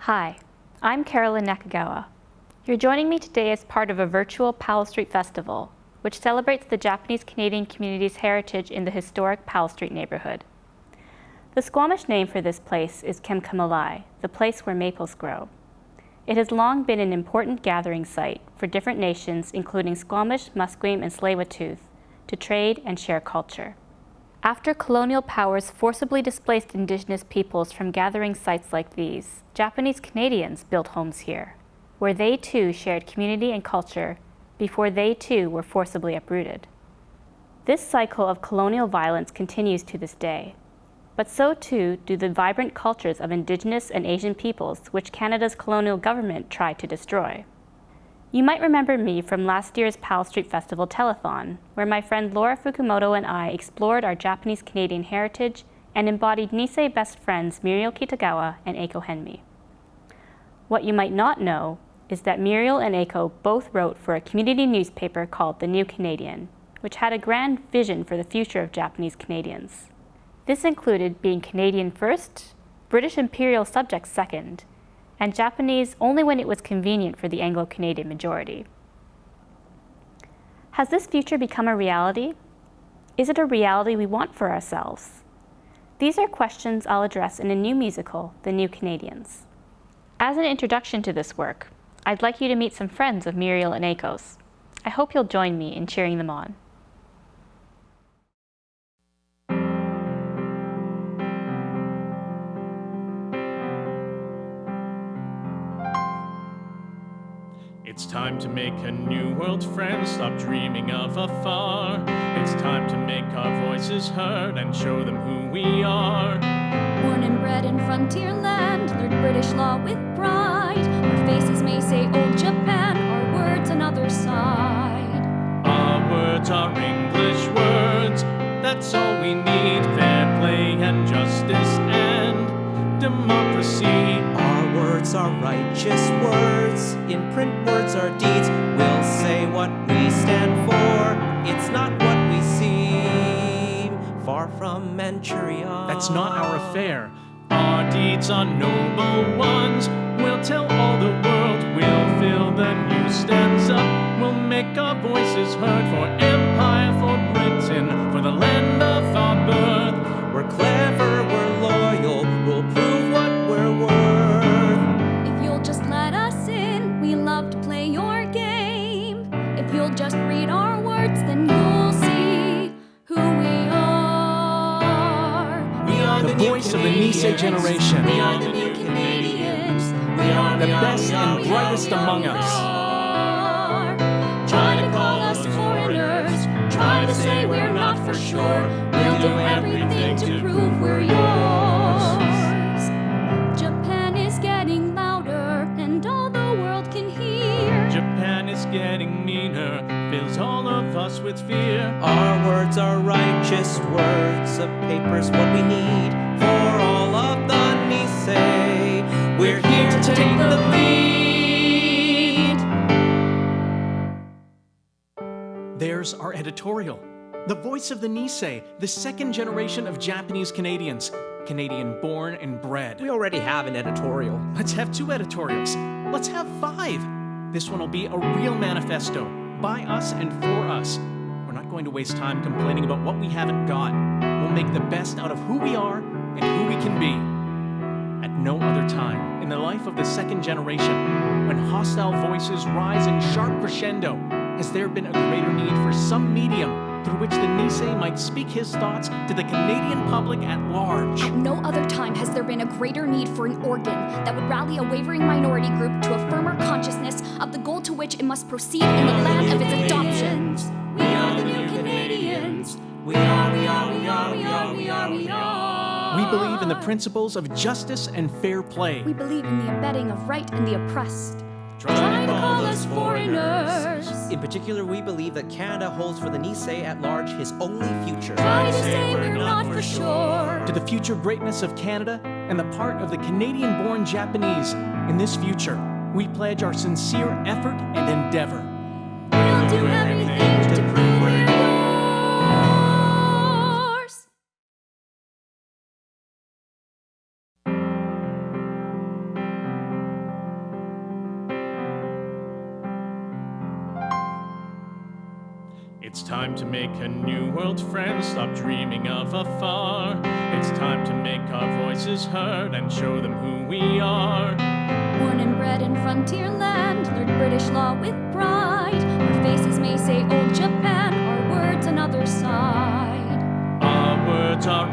Hi, I'm Carolyn Nakagawa. You're joining me today as part of a virtual Powell Street Festival, which celebrates the Japanese Canadian community's heritage in the historic Powell Street neighborhood. The Squamish name for this place is Kemkamalai, the place where maples grow. It has long been an important gathering site for different nations, including Squamish, Musqueam, and Tsleil-Waututh, to trade and share culture. After colonial powers forcibly displaced Indigenous peoples from gathering sites like these, Japanese Canadians built homes here, where they too shared community and culture before they too were forcibly uprooted. This cycle of colonial violence continues to this day, but so too do the vibrant cultures of Indigenous and Asian peoples which Canada's colonial government tried to destroy. You might remember me from last year's Powell Street Festival telethon, where my friend Laura Fukumoto and I explored our Japanese Canadian heritage and embodied Nisei best friends Muriel Kitagawa and Eiko Henmi. What you might not know is that Muriel and Eiko both wrote for a community newspaper called The New Canadian, which had a grand vision for the future of Japanese Canadians. This included being Canadian first, British imperial subjects second, and Japanese only when it was convenient for the Anglo-Canadian majority. Has this future become a reality? Is it a reality we want for ourselves? These are questions I'll address in a new musical, The New Canadians. As an introduction to this work, I'd like you to meet some friends of Muriel and Eiko's. I hope you'll join me in cheering them on. It's time to make a new world friend, stop dreaming of afar. It's time to make our voices heard and show them who we are. Born and bred in frontier land, learned British law with pride. Our faces may say old Japan, our words another side. Our words are English words, that's all we need. Fair play and justice and democracy. Our words are righteous words, in print words are deeds. We'll say what we stand for, it's not what we seem. Far from Manchuria. That's not our affair. Our deeds are noble ones. We'll tell all the world, we'll fill the new stanza. We'll make our voices heard for empire, for Britain, for the land of our birth. We're clever, we're loyal, we'll prove what we're worth. If you'll just let us in, we love to play your game. If you'll just read our words, then you'll see who we are. We are The voice of the Nisei generation. We are the new Canadians. We are The best and brightest among us. Try to call us foreigners, try to say we're not for sure. We'll do everything to prove we're yours. Japan is getting louder, and all the world can hear. Japan is getting meaner, fills all of us with fear. Our words are righteous words, a paper's what we need for all of the Nisei. We're here to take the lead. There's our editorial. The voice of the Nisei, the second generation of Japanese Canadians, Canadian born and bred. We already have an editorial. Let's have 2 editorials. Let's have 5. This one will be a real manifesto, by us and for us. We're not going to waste time complaining about what we haven't got. We'll make the best out of who we are and who we can be. At no other time in the life of the second generation, when hostile voices rise in sharp crescendo, has there been a greater need for some medium through which the Nisei might speak his thoughts to the Canadian public at large. At no other time has there been a greater need for an organ that would rally a wavering minority group to a firmer consciousness of the goal to which it must proceed in the land of its adoption. We are the new Canadians. We are. We believe in the principles of justice and fair play. We believe in the embedding of right in the oppressed. Try to call us foreigners. In particular, we believe that Canada holds for the Nisei at large his only future. Try to say we're not for sure. To the future greatness of Canada and the part of the Canadian-born Japanese in this future, we pledge our sincere effort and endeavor. We'll do everything to prove we're yours. It's time to make a new world friend, stop dreaming of afar. It's time to make our voices heard and show them who we are. Born and bred in frontier land, learned British law with pride. Our faces may say old Japan, our words another side. Our words are